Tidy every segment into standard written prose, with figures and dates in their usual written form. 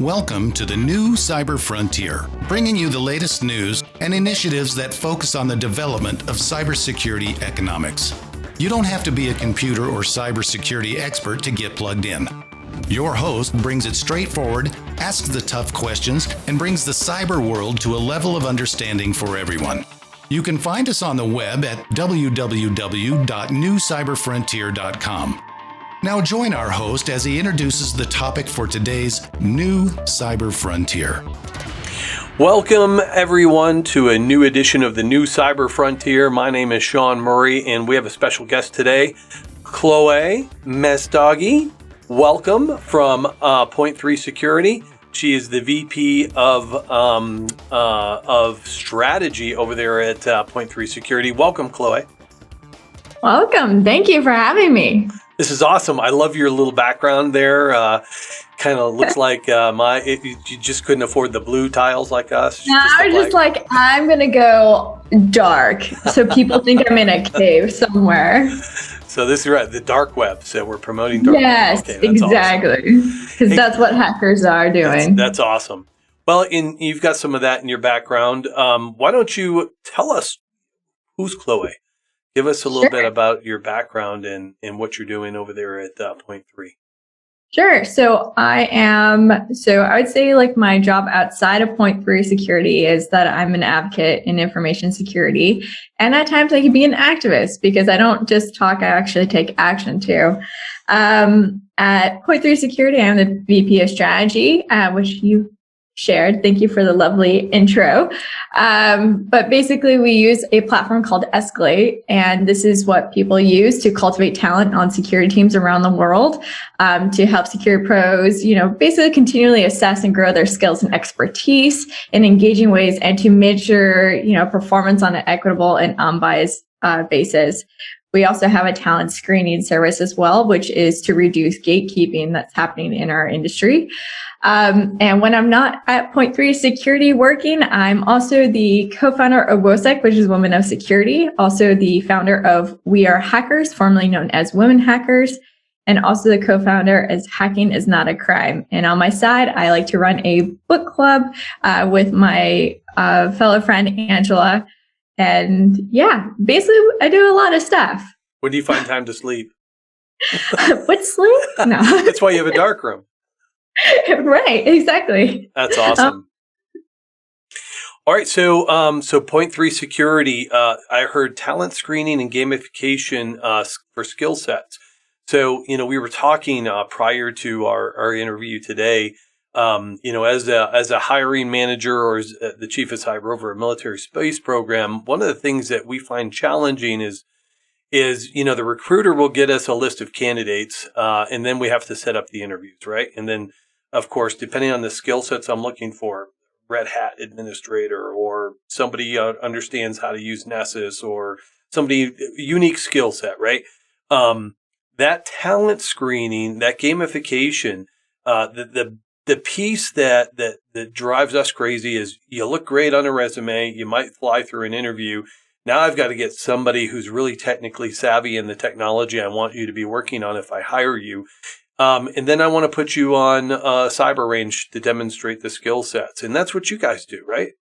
Welcome to the new Cyber Frontier, bringing you the latest news and initiatives that focus on the development of cybersecurity economics. You don't have to be a computer or cybersecurity expert to get plugged in. Your host brings it straightforward, asks the tough questions, and brings the cyber world to a level of understanding for everyone. You can find us on the web at www.newcyberfrontier.com. Now join our host as he introduces the topic for today's new Cyber Frontier. Welcome, everyone, to a new edition of the new Cyber Frontier. My name is Sean Murray, and we have a special guest today, Chloe Messdhagi. Welcome from Point 3 Security. She is the VP of strategy over there at Point 3 Security. Welcome, Chloe. Welcome. Thank you for having me. This is awesome. I love your little background there. Kind of looks like you just couldn't afford the blue tiles like us. No, I was just like, I'm going to go dark so people think I'm in a cave somewhere. So this is right, the dark web. So we're promoting dark web. Yes, exactly. Because that's what hackers are doing. That's awesome. Well, you've got some of that in your background. Why don't you tell us who's Chloe? Give us a little bit about your background and what you're doing over there at Point 3. Sure. So I would say like my job outside of Point 3 Security is that I'm an advocate in information security. And at times I can be an activist because I don't just talk, I actually take action too. At Point 3 Security, I'm the VP of strategy, which you shared. Thank you for the lovely intro. But basically we use a platform called Escalate, and this is what people use to cultivate talent on security teams around the world, to help security pros, basically continually assess and grow their skills and expertise in engaging ways and to measure, performance on an equitable and unbiased basis. We also have a talent screening service as well, which is to reduce gatekeeping that's happening in our industry. And when I'm not at Point 3 Security working, I'm also the co-founder of WOSEC, which is Women of Security, also the founder of We Are Hackers, formerly known as Women Hackers, and also the co-founder as Hacking is Not a Crime. And on my side, I like to run a book club with my fellow friend, Angela. And yeah, basically, I do a lot of stuff. When do you find time to sleep? What, sleep? No. That's why you have a dark room. Right, exactly. That's awesome. All right, so Point 3 Security, I heard talent screening and gamification for skill sets. So, we were talking prior to our interview today, as a hiring manager or as the chief of cyber over a military space program, one of the things that we find challenging is the recruiter will get us a list of candidates, and then we have to set up the interviews, right? And then, of course, depending on the skill sets I'm looking for, Red Hat administrator or somebody understands how to use Nessus or somebody unique skill set, right? That talent screening, that gamification, the piece that drives us crazy is you look great on a resume, you might fly through an interview. Now I've got to get somebody who's really technically savvy in the technology I want you to be working on if I hire you. And then I want to put you on cyber range to demonstrate the skill sets. And that's what you guys do, right?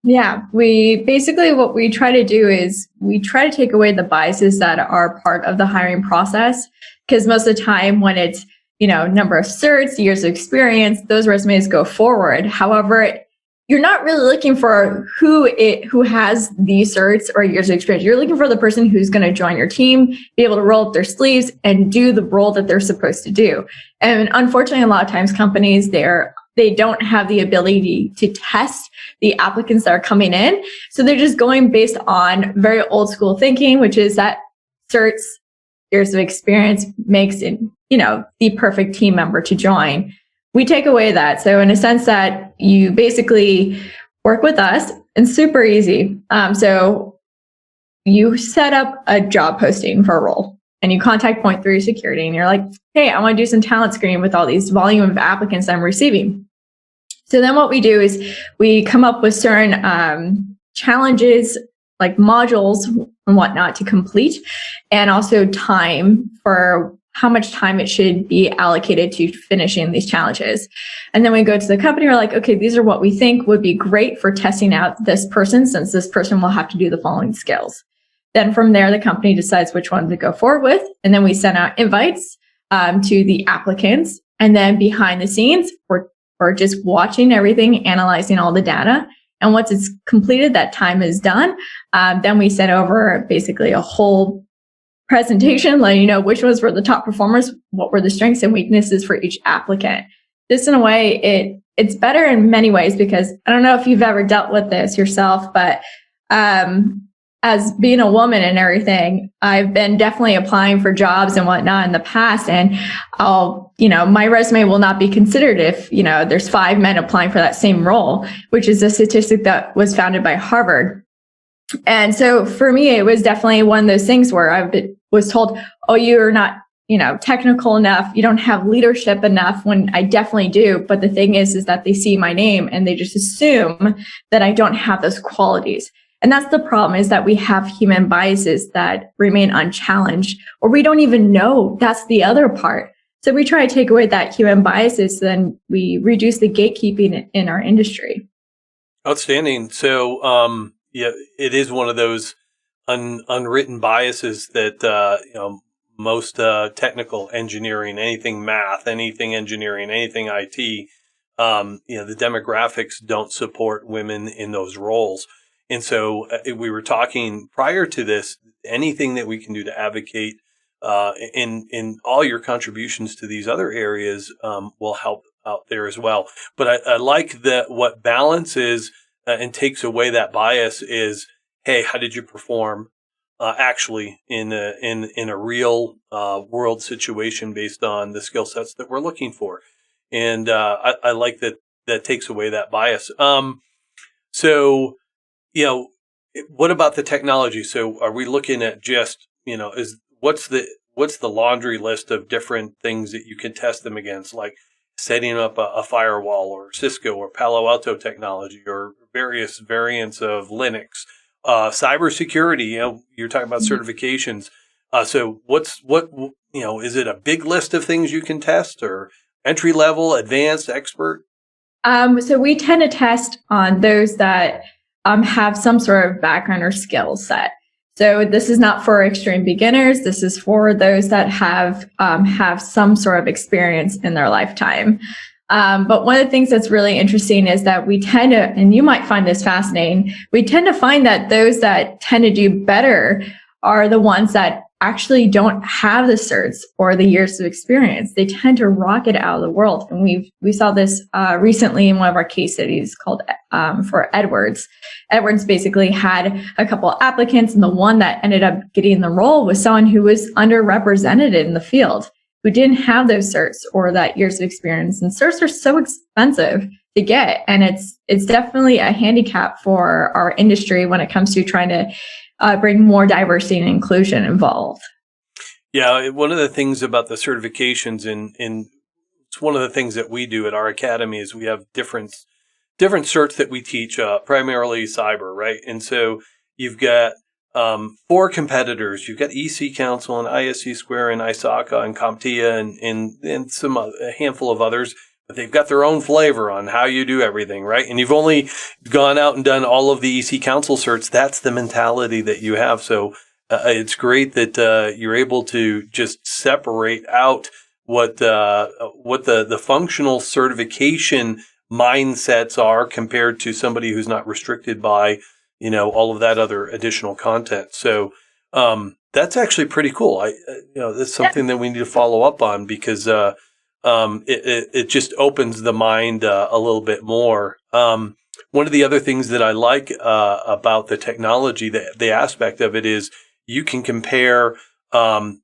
Yeah, what we try to do is we try to take away the biases that are part of the hiring process. Because most of the time when it's, number of certs, years of experience, those resumes go forward. However, you're not really looking for who has these certs or years of experience. You're looking for the person who's going to join your team, be able to roll up their sleeves and do the role that they're supposed to do. And unfortunately, a lot of times companies, they don't have the ability to test the applicants that are coming in. So they're just going based on very old school thinking, which is that certs, years of experience makes it, the perfect team member to join. We take away that. So in a sense that you basically work with us and super easy. So you set up a job posting for a role and you contact Point 3 Security and you're like, hey, I want to do some talent screening with all these volume of applicants I'm receiving. So then what we do is we come up with certain challenges like modules and whatnot to complete, and also time for how much time it should be allocated to finishing these challenges. And then we go to the company, we're like, okay, these are what we think would be great for testing out this person, since this person will have to do the following skills. Then from there, the company decides which one to go forward with. And then we send out invites to the applicants. And then behind the scenes, we're just watching everything, analyzing all the data. And once it's completed, that time is done. Then we send over basically a whole presentation, letting you know which ones were the top performers, what were the strengths and weaknesses for each applicant. This, in a way, it's better in many ways, because I don't know if you've ever dealt with this yourself, but as being a woman and everything, I've been definitely applying for jobs and whatnot in the past. And my resume will not be considered if, there's 5 men applying for that same role, which is a statistic that was founded by Harvard. And so for me, it was definitely one of those things where I was told, oh, you're not, technical enough. You don't have leadership enough, when I definitely do. But the thing is that they see my name and they just assume that I don't have those qualities. And that's the problem, is that we have human biases that remain unchallenged, or we don't even know. That's the other part. So we try to take away that human biases, then we reduce the gatekeeping in our industry. Outstanding. So, it is one of those unwritten biases that, most technical engineering, anything math, anything engineering, anything IT, the demographics don't support women in those roles. And so we were talking prior to this, anything that we can do to advocate in all your contributions to these other areas will help out there as well. But I like that what balances and takes away that bias is, hey, how did you perform actually in a real world situation based on the skill sets that we're looking for? And I like that takes away that bias. So, what about the technology? So are we looking at just, what's the laundry list of different things that you can test them against, like setting up a firewall or Cisco or Palo Alto technology or various variants of Linux, cybersecurity, you're talking about certifications. So is it a big list of things you can test, or entry level, advanced, expert? So we tend to test on those that have some sort of background or skill set. So this is not for extreme beginners. This is for those that have some sort of experience in their lifetime. But one of the things that's really interesting is that we tend to, and you might find this fascinating, we tend to find that those that tend to do better are the ones that actually don't have the certs or the years of experience. They tend to rocket out of the world. And we saw this recently in one of our case studies called for Edwards. Edwards basically had a couple applicants, and the one that ended up getting the role was someone who was underrepresented in the field, who didn't have those certs or that years of experience. And certs are so expensive to get. And it's definitely a handicap for our industry when it comes to trying to bring more diversity and inclusion involved. Yeah, one of the things about the certifications, and it's one of the things that we do at our academy, is we have different certs that we teach, primarily cyber, right? And so you've got 4 competitors. You've got EC Council and ISC Square and ISACA and CompTIA and a handful of others. But they've got their own flavor on how you do everything, right? And you've only gone out and done all of the EC Council certs. That's the mentality that you have. So it's great that you're able to just separate out what the functional certification mindsets are compared to somebody who's not restricted by, all of that other additional content. So that's actually pretty cool. That's something that we need to follow up on, because it just opens the mind a little bit more. One of the other things that I like about the technology, the aspect of it, is you can compare, and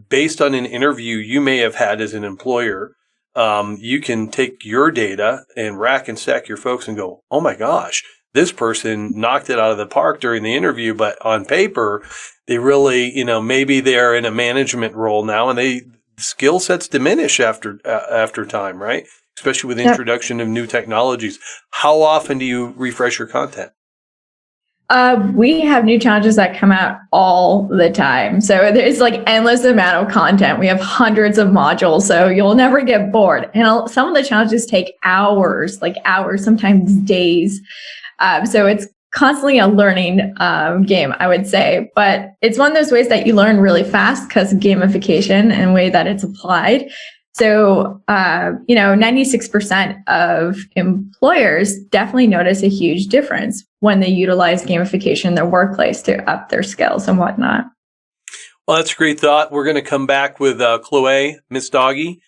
based on an interview you may have had as an employer, you can take your data and rack and stack your folks and go, oh my gosh, this person knocked it out of the park during the interview, but on paper, they really, maybe they're in a management role now, and skill sets diminish after time, right? Especially with the introduction of new technologies. How often do you refresh your content? We have new challenges that come out all the time. So there's like endless amount of content. We have hundreds of modules, so you'll never get bored. And some of the challenges take hours, sometimes days. So it's constantly a learning game, I would say. But it's one of those ways that you learn really fast because of gamification and the way that it's applied. So, 96% of employers definitely notice a huge difference when they utilize gamification in their workplace to up their skills and whatnot. Well, that's a great thought. We're going to come back with Chloe Messdhagi.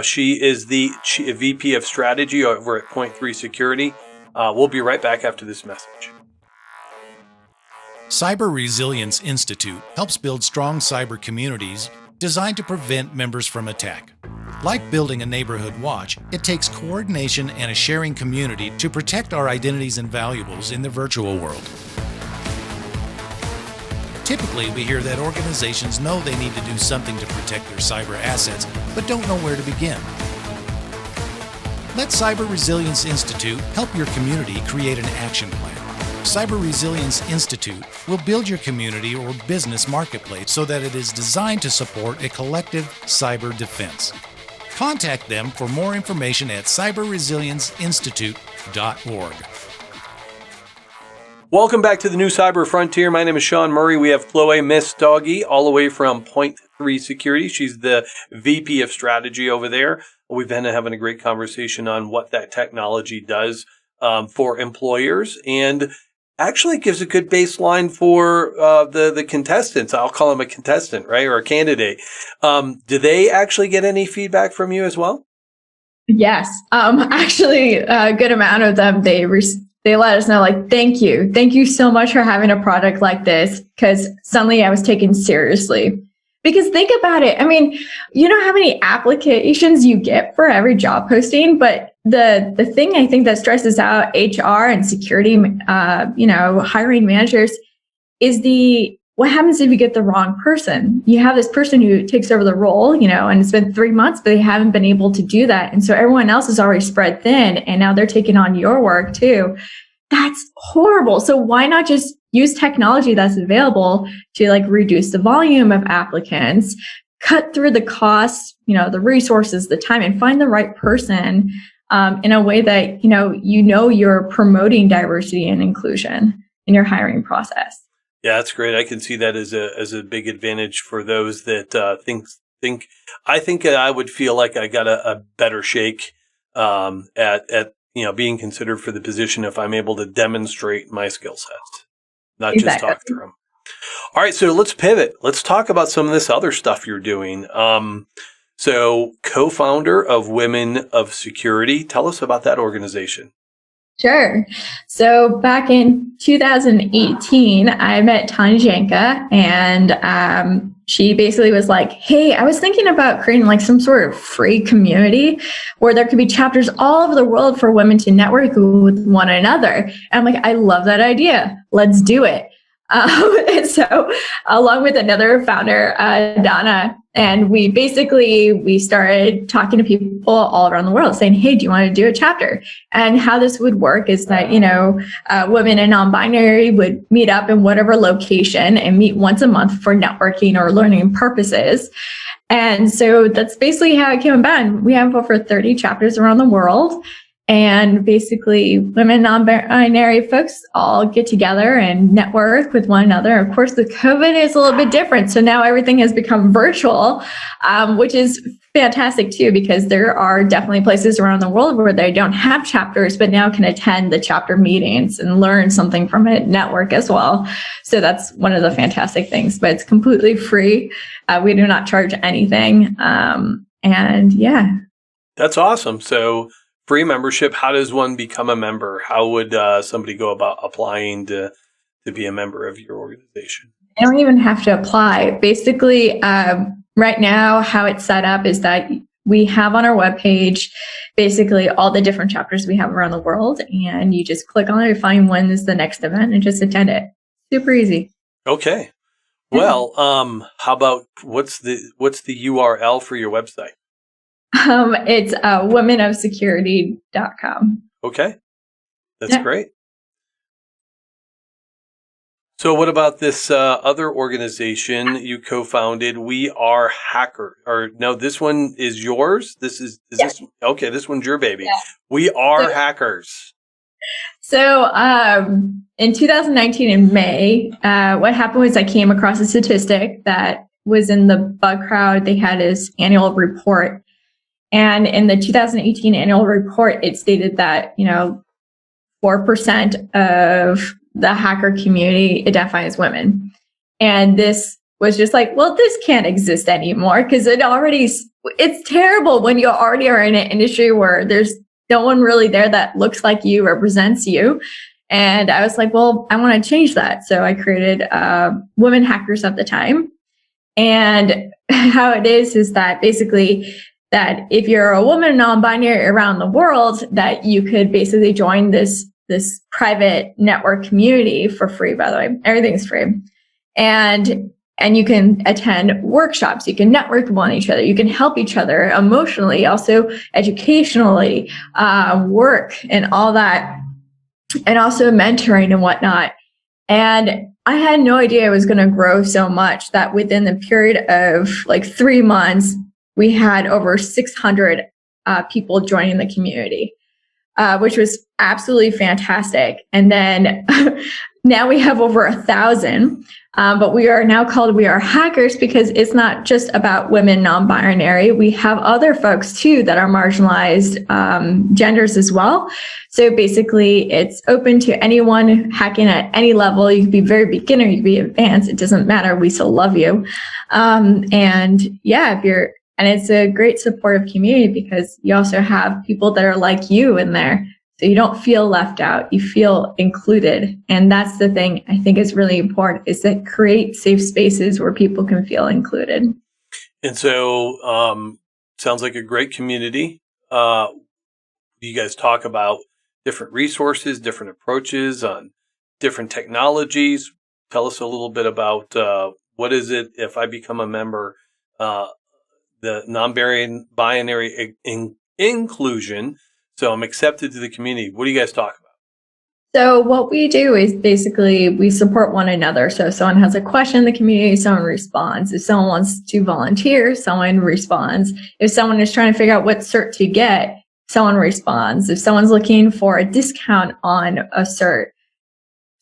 She is the VP of Strategy over at Point 3 Security. We'll be right back after this message. Cyber Resilience Institute helps build strong cyber communities designed to prevent members from attack. Like building a neighborhood watch, it takes coordination and a sharing community to protect our identities and valuables in the virtual world. Typically, we hear that organizations know they need to do something to protect their cyber assets, but don't know where to begin. Let Cyber Resilience Institute help your community create an action plan. Cyber Resilience Institute will build your community or business marketplace so that it is designed to support a collective cyber defense. Contact them for more information at cyberresilienceinstitute.org. Welcome back to the new Cyber Frontier. My name is Sean Murray. We have Chloe Messdhagi all the way from Point 3 Security. She's the VP of Strategy over there. We've been having a great conversation on what that technology does for employers, and actually gives a good baseline for the contestants. I'll call them a contestant, right, or a candidate. Do they actually get any feedback from you as well? Yes, actually, a good amount of them. They let us know, like, thank you so much for having a product like this, because suddenly I was taken seriously. Because think about it. I mean, you know how many applications you get for every job posting, but the thing I think that stresses out HR and security, hiring managers is what happens if you get the wrong person? You have this person who takes over the role, and it's been 3 months, but they haven't been able to do that. And so everyone else is already spread thin, and now they're taking on your work too. That's horrible. So why not just use technology that's available to reduce the volume of applicants, cut through the costs, the resources, the time, and find the right person in a way that, you're promoting diversity and inclusion in your hiring process. Yeah, that's great. I can see that as a big advantage for those that think. I think I would feel like I got a better shake at being considered for the position if I'm able to demonstrate my skill sets, not just talk through them. All right, so let's pivot. Let's talk about some of this other stuff you're doing. So, co-founder of Women of Security. Tell us about that organization. Sure. So back in 2018, I met Tanjanka, and she basically was like, hey, I was thinking about creating some sort of free community where there could be chapters all over the world for women to network with one another. And I'm like, I love that idea. Let's do it. And so along with another founder, Donna, and we started talking to people all around the world saying, hey, do you want to do a chapter? And how this would work is that, women and non-binary would meet up in whatever location and meet once a month for networking or learning purposes. And so that's basically how it came about. We have over 30 chapters around the world. And basically, women, non-binary folks all get together and network with one another. Of course, the COVID is a little bit different. So now everything has become virtual, which is fantastic too, because there are definitely places around the world where they don't have chapters, but now can attend the chapter meetings and learn something from it, network as well. So that's one of the fantastic things, but it's completely free. We do not charge anything. And yeah. That's awesome. So, free membership. How does one become a member? How would somebody go about applying to be a member of your organization? You don't even have to apply. Basically, right now, how it's set up is that we have on our webpage basically all the different chapters we have around the world, and you just click on it to find when is the next event and just attend it. Super easy. Okay. Well, how about what's the URL for your website? It's womenofsecurity.com. Okay. That's great. So what about this other organization you co-founded? We Are Hacker. Or no, this one is yours. This okay? This one's your baby. Yeah. We Are Hackers. So in 2019 in May, what happened was I came across a statistic that was in the Bug Crowd. They had his annual report. And in the 2018 annual report, it stated that, 4% of the hacker community identify as women. And this was just like, well, this can't exist anymore because it's terrible when you already are in an industry where there's no one really there that looks like you, represents you. And I was like, well, I want to change that. So I created Women Hackers at the time. And how it is that basically that if you're a woman non-binary around the world, that you could basically join this private network community for free, by the way. Everything's free. And you can attend workshops, you can network with each other, you can help each other emotionally, also educationally, work and all that, and also mentoring and whatnot. And I had no idea it was going to grow so much that within the period of like 3 months, we had over 600 people joining the community, which was absolutely fantastic. And then now we have over 1,000, but we are now called We Are Hackers because it's not just about women non-binary. We have other folks too that are marginalized genders as well. So basically it's open to anyone hacking at any level. You could be very beginner, you could be advanced. It doesn't matter. We still love you. And it's a great supportive community because you also have people that are like you in there. So you don't feel left out, you feel included. And that's the thing I think is really important, is that create safe spaces where people can feel included. And so, sounds like a great community. You guys talk about different resources, different approaches on different technologies. Tell us a little bit about what is it if I become a member, the non-binary inclusion. So I'm accepted to the community. What do you guys talk about? So what we do is basically we support one another. So if someone has a question in the community, someone responds. If someone wants to volunteer, someone responds. If someone is trying to figure out what cert to get, someone responds. If someone's looking for a discount on a cert,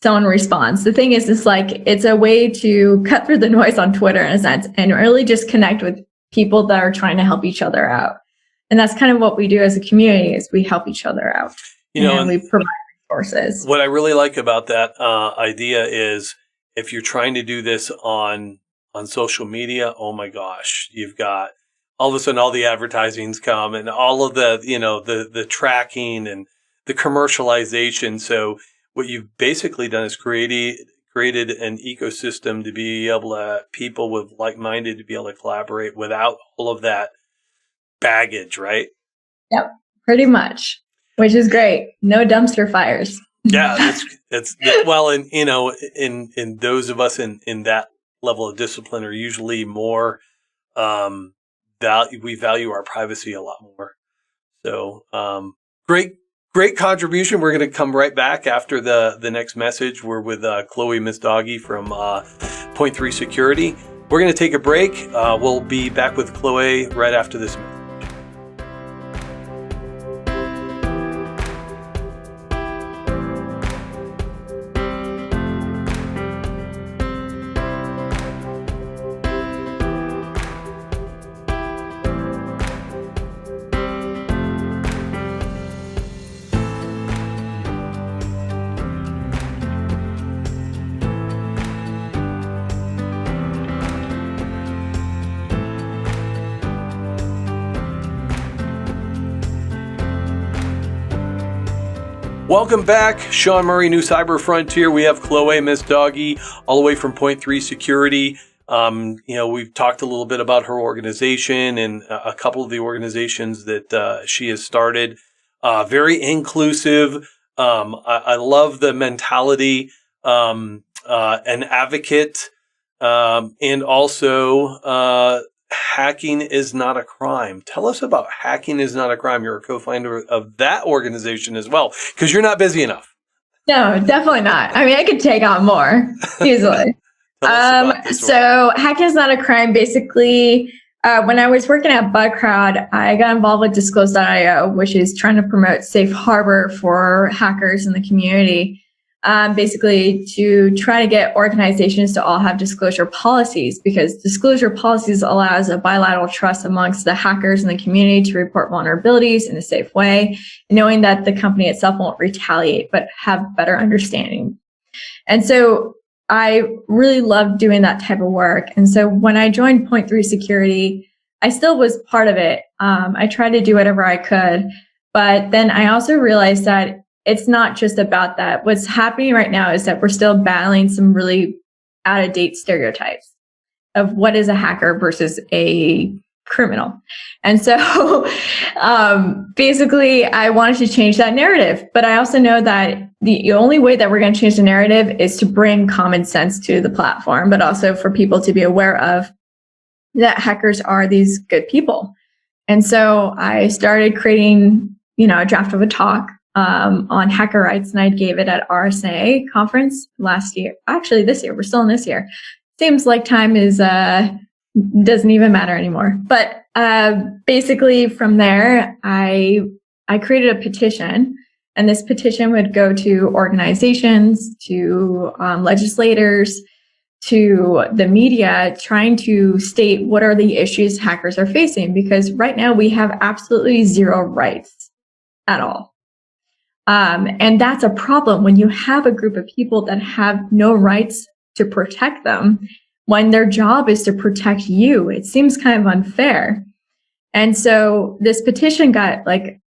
someone responds. The thing is, it's a way to cut through the noise on Twitter in a sense and really just connect with people that are trying to help each other out. And that's kind of what we do as a community, is we help each other out. And we provide resources. What I really like about that idea is if you're trying to do this on social media, oh my gosh, you've got all of a sudden all the advertisings come and all of the, the tracking and the commercialization. So what you've basically done is created an ecosystem to be able to, people with like-minded to be able to collaborate without all of that baggage, right? Yep, pretty much, which is great. No dumpster fires. Yeah, that's well, and in those of us in that level of discipline are usually more we value our privacy a lot more. So great contribution. We're going to come right back after the next message. We're with Chloe Messdhagi from Point 3 Security. We're going to take a break. We'll be back with Chloe right after this. Welcome back. Sean Murray, New Cyber Frontier. We have Chloe Messdhagi all the way from Point 3 Security. We've talked a little bit about her organization and a couple of the organizations that she has started. Very inclusive. I love the mentality, an advocate, and also Hacking is Not a Crime. Tell us about Hacking is Not a Crime. You're a co-founder of that organization as well, because you're not busy enough. No, definitely not. I mean, I could take on more easily. So hacking is not a crime. Basically, when I was working at BugCrowd, I got involved with Disclose.io, which is trying to promote safe harbor for hackers in the community. Basically to try to get organizations to all have disclosure policies, because disclosure policies allows a bilateral trust amongst the hackers in the community to report vulnerabilities in a safe way, knowing that the company itself won't retaliate, but have better understanding. And so I really loved doing that type of work. And so when I joined Point 3 Security, I still was part of it. I tried to do whatever I could, but then I also realized that it's not just about that. What's happening right now is that we're still battling some really out-of-date stereotypes of what is a hacker versus a criminal. And so basically, I wanted to change that narrative. But I also know that the only way that we're going to change the narrative is to bring common sense to the platform, but also for people to be aware of that hackers are these good people. And so I started creating, a draft of a talk on hacker rights, and I gave it at RSA conference last year. Actually, this year. We're still in this year. Seems like time is doesn't even matter anymore. But basically, from there, I created a petition, and this petition would go to organizations, to legislators, to the media, trying to state what are the issues hackers are facing. Because right now we have absolutely zero rights at all. And that's a problem when you have a group of people that have no rights to protect them, when their job is to protect you. It seems kind of unfair. And so this petition got like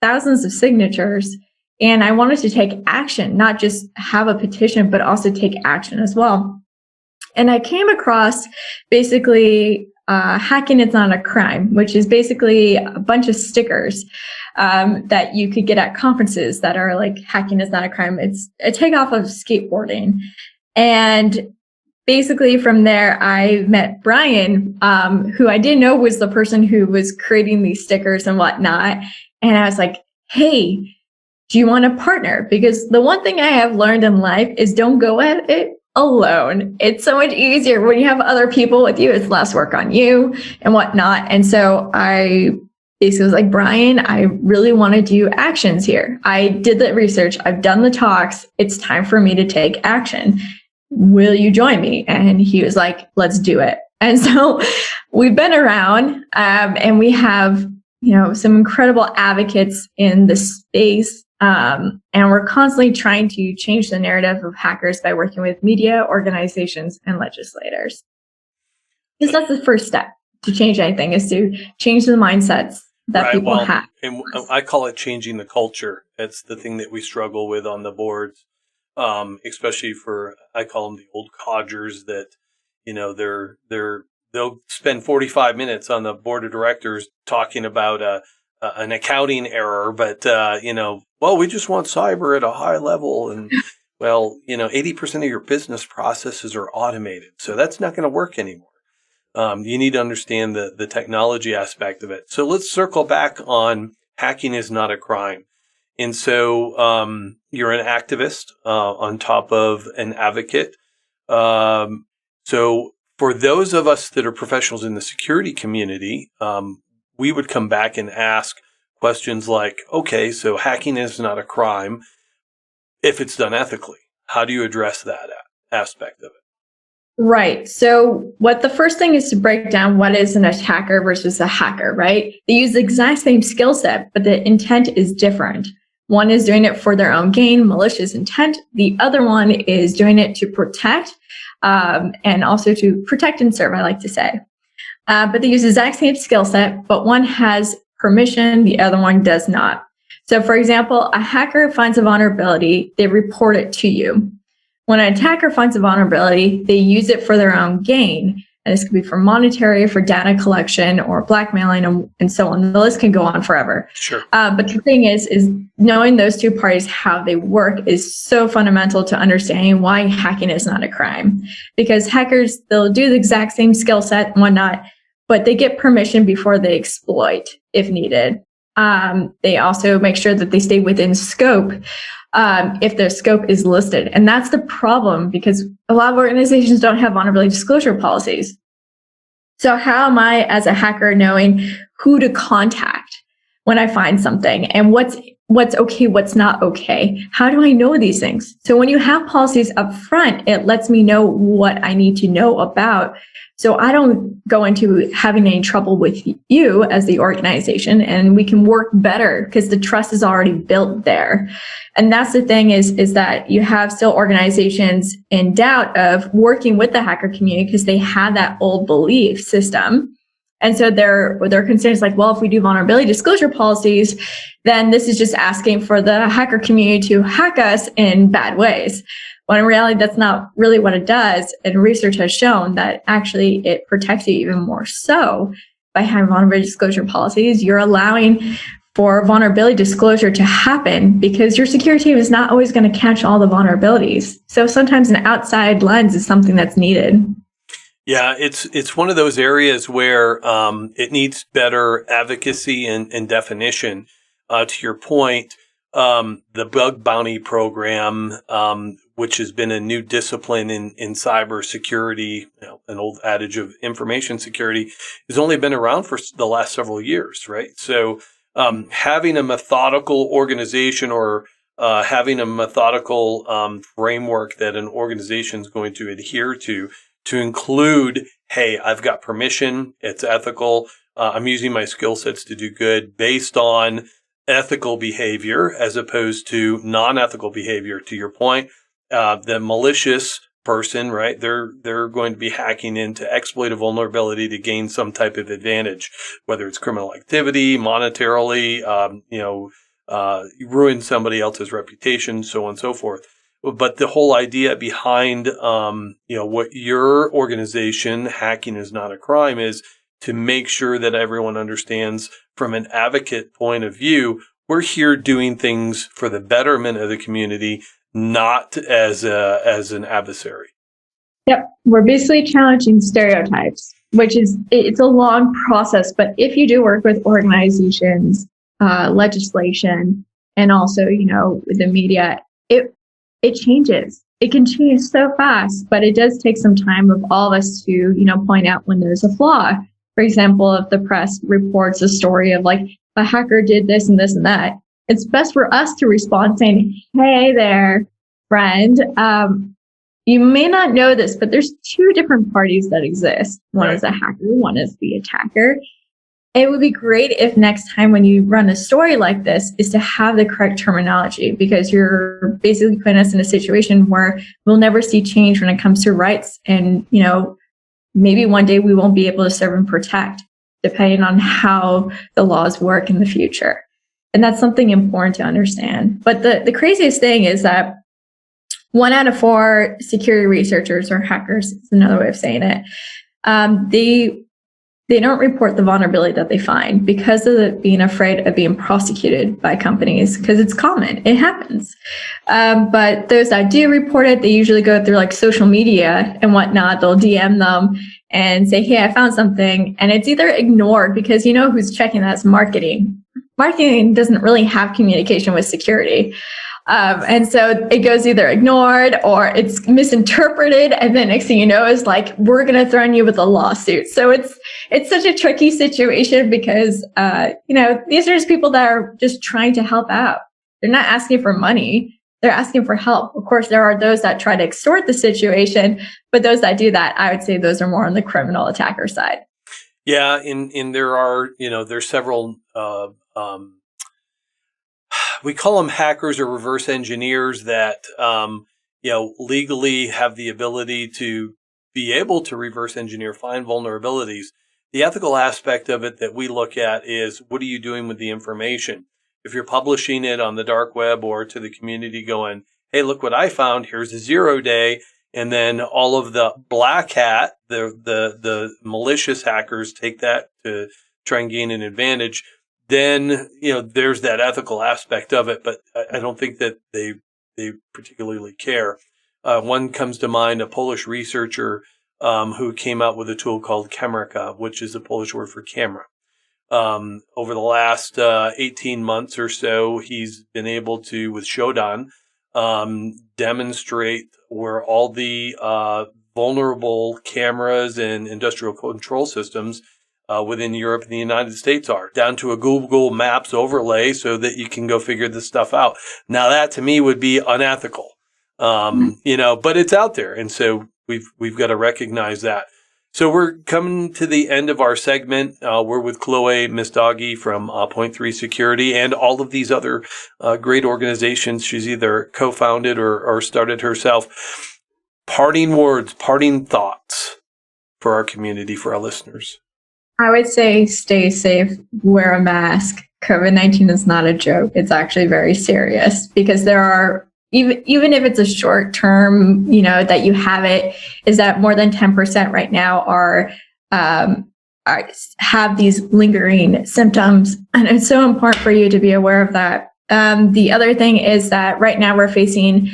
thousands of signatures, and I wanted to take action, not just have a petition, but also take action as well. And I came across basically hacking is not a crime, which is basically a bunch of stickers that you could get at conferences that are like, hacking is not a crime. It's a takeoff of skateboarding. And basically from there, I met Brian, who I didn't know was the person who was creating these stickers and whatnot. And I was like, hey, do you want to partner? Because the one thing I have learned in life is don't go at it alone. It's so much easier when you have other people with you. It's less work on you and whatnot. And so I basically was like, Brian, I really want to do actions here. I did the research. I've done the talks. It's time for me to take action. Will you join me? And he was like, let's do it. And so we've been around and we have, some incredible advocates in the space. And we're constantly trying to change the narrative of hackers by working with media, organizations, and legislators. Because that's the first step to change anything, is to change the mindsets that people have. And I call it changing the culture. That's the thing that we struggle with on the boards, especially for, I call them the old codgers that, they'll spend 45 minutes on the board of directors talking about an accounting error, but, we just want cyber at a high level. And, 80% of your business processes are automated. So that's not going to work anymore. You need to understand the technology aspect of it. So let's circle back on hacking is not a crime. And so you're an activist on top of an advocate. So for those of us that are professionals in the security community, we would come back and ask questions like, okay, so hacking is not a crime if it's done ethically. How do you address that aspect of it? Right. So the first thing is to break down what is an attacker versus a hacker, right? They use the exact same skill set, but the intent is different. One is doing it for their own gain, malicious intent. The other one is doing it to protect, and also to protect and serve, I like to say. But they use the exact same skill set, but one has permission, the other one does not. So for example, a hacker finds a vulnerability, they report it to you. When an attacker finds a vulnerability, they use it for their own gain. And this could be for monetary, for data collection, or blackmailing, and so on. The list can go on forever. Sure. But the thing is knowing those two parties, how they work, is so fundamental to understanding why hacking is not a crime. Because hackers, they'll do the exact same skill set and whatnot, but they get permission before they exploit if needed. They also make sure that they stay within scope. if their scope is listed. And that's the problem, because a lot of organizations don't have vulnerability disclosure policies. So how am I, as a hacker, knowing who to contact when I find something, and what's okay, what's not okay? How do I know these things? So when you have policies up front, it lets me know what I need to know about, so I don't go into having any trouble with you as the organization, and we can work better because the trust is already built there. And that's the thing, is that you have still organizations in doubt of working with the hacker community because they had that old belief system. And so their concern is like, well, if we do vulnerability disclosure policies, then this is just asking for the hacker community to hack us in bad ways. When in reality, that's not really what it does. And research has shown that actually it protects you even more so by having vulnerability disclosure policies. You're allowing for vulnerability disclosure to happen because your security team is not always going to catch all the vulnerabilities. So sometimes an outside lens is something that's needed. Yeah, it's one of those areas where it needs better advocacy and definition. To your point, the bug bounty program, which has been a new discipline in cybersecurity, an old adage of information security, has only been around for the last several years, right? So having a methodical organization or having a methodical framework that an organization is going to adhere to include, hey, I've got permission, it's ethical, I'm using my skill sets to do good based on ethical behavior as opposed to non-ethical behavior. To your point, the malicious person, right? They're going to be hacking in to exploit a vulnerability to gain some type of advantage, whether it's criminal activity, monetarily, ruin somebody else's reputation, so on and so forth. But the whole idea behind, what your organization, Hacking is Not a Crime, is to make sure that everyone understands from an advocate point of view, we're here doing things for the betterment of the community, not as an adversary. Yep. We're basically challenging stereotypes, it's a long process. But if you do work with organizations, legislation, and also, the media, it changes. It can change so fast, but it does take some time of all of us to, point out when there's a flaw. For example, if the press reports a story of like a hacker did this and this and that, it's best for us to respond saying, hey there, friend, you may not know this, but there's two different parties that exist. One is a hacker, one is the attacker. It would be great if next time when you run a story like this is to have the correct terminology, because you're basically putting us in a situation where we'll never see change when it comes to rights. And, maybe one day we won't be able to serve and protect, depending on how the laws work in the future. And that's something important to understand. But the craziest thing is that 1 out of 4 security researchers, or hackers, is another way of saying it, they don't report the vulnerability that they find because of being afraid of being prosecuted by companies, because it's common. It happens. But those that do report it, they usually go through like social media and whatnot. They'll DM them and say, hey, I found something. And it's either ignored because who's checking that's marketing. Marketing doesn't really have communication with security. And so it goes either ignored or it's misinterpreted. And then next thing you know is like, we're going to threaten you with a lawsuit. So it's such a tricky situation because, these are just people that are just trying to help out. They're not asking for money. They're asking for help. Of course, there are those that try to extort the situation, but those that do that, I would say those are more on the criminal attacker side. Yeah. And there are, there's several, we call them hackers or reverse engineers that, legally have the ability to be able to reverse engineer, find vulnerabilities. The ethical aspect of it that we look at is, what are you doing with the information? If you're publishing it on the dark web or to the community going, hey, look what I found, here's a 0 day. And then all of the black hat, the malicious hackers take that to try and gain an advantage. Then, there's that ethical aspect of it, but I don't think that they particularly care. One comes to mind, a Polish researcher who came out with a tool called Kamerka, which is a Polish word for camera. over the last 18 months or so, he's been able to, with Shodan, demonstrate where all the vulnerable cameras and industrial control systems within Europe and the United States are, down to a Google Maps overlay so that you can go figure this stuff out. Now that to me would be unethical, but it's out there. And so we've got to recognize that. So we're coming to the end of our segment. We're with Chloe Messdhagi from Point 3 Security and all of these other great organizations she's either co-founded or started herself. Parting words, parting thoughts for our community, for our listeners. I would say stay safe, wear a mask. COVID-19 is not a joke. It's actually very serious because there are, even if it's a short term, that you have it, is that more than 10% right now are have these lingering symptoms. And it's so important for you to be aware of that. The other thing is that right now we're facing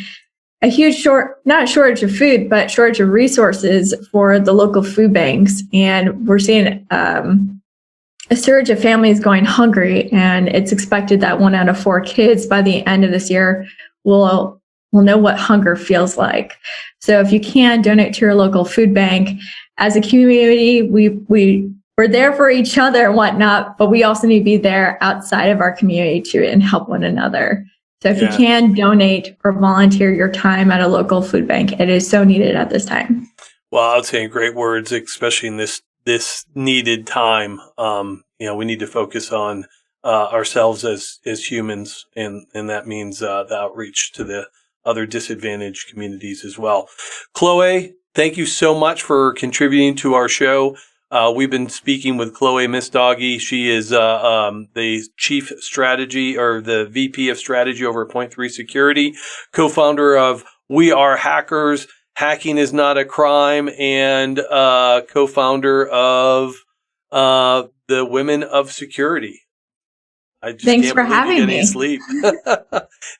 a huge not shortage of food, but shortage of resources for the local food banks. And we're seeing a surge of families going hungry. And it's expected that 1 out of 4 kids by the end of this year will know what hunger feels like. So if you can, donate to your local food bank. As a community, we're there for each other and whatnot, but we also need to be there outside of our community too and help one another. So if you can donate or volunteer your time at a local food bank, it is so needed at this time. Well, I would say great words, especially in this needed time. We need to focus on ourselves as humans, and that means the outreach to the other disadvantaged communities as well. Chloe, thank you so much for contributing to our show. We've been speaking with Chloe Messdhagi. She is the Chief Strategy or the VP of Strategy over at Point 3 Security, co-founder of We Are Hackers, Hacking is Not a Crime, and co-founder of the Women of Security. Thanks for having me. Sleep.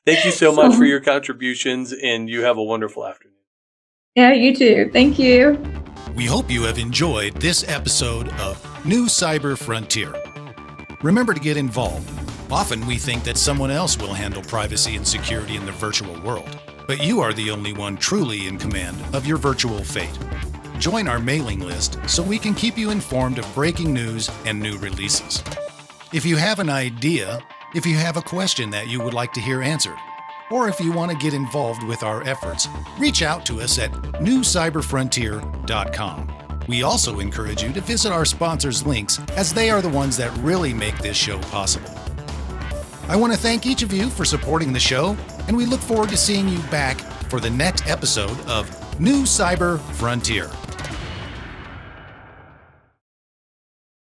Thank you so much for your contributions, and you have a wonderful afternoon. Yeah, you too. Thank you. We hope you have enjoyed this episode of New Cyber Frontier. Remember to get involved. Often we think that someone else will handle privacy and security in the virtual world, but you are the only one truly in command of your virtual fate. Join our mailing list so we can keep you informed of breaking news and new releases. If you have an idea, if you have a question that you would like to hear answered, or if you want to get involved with our efforts, reach out to us at newcyberfrontier.com. We also encourage you to visit our sponsors' links, as they are the ones that really make this show possible. I want to thank each of you for supporting the show, and we look forward to seeing you back for the next episode of New Cyber Frontier.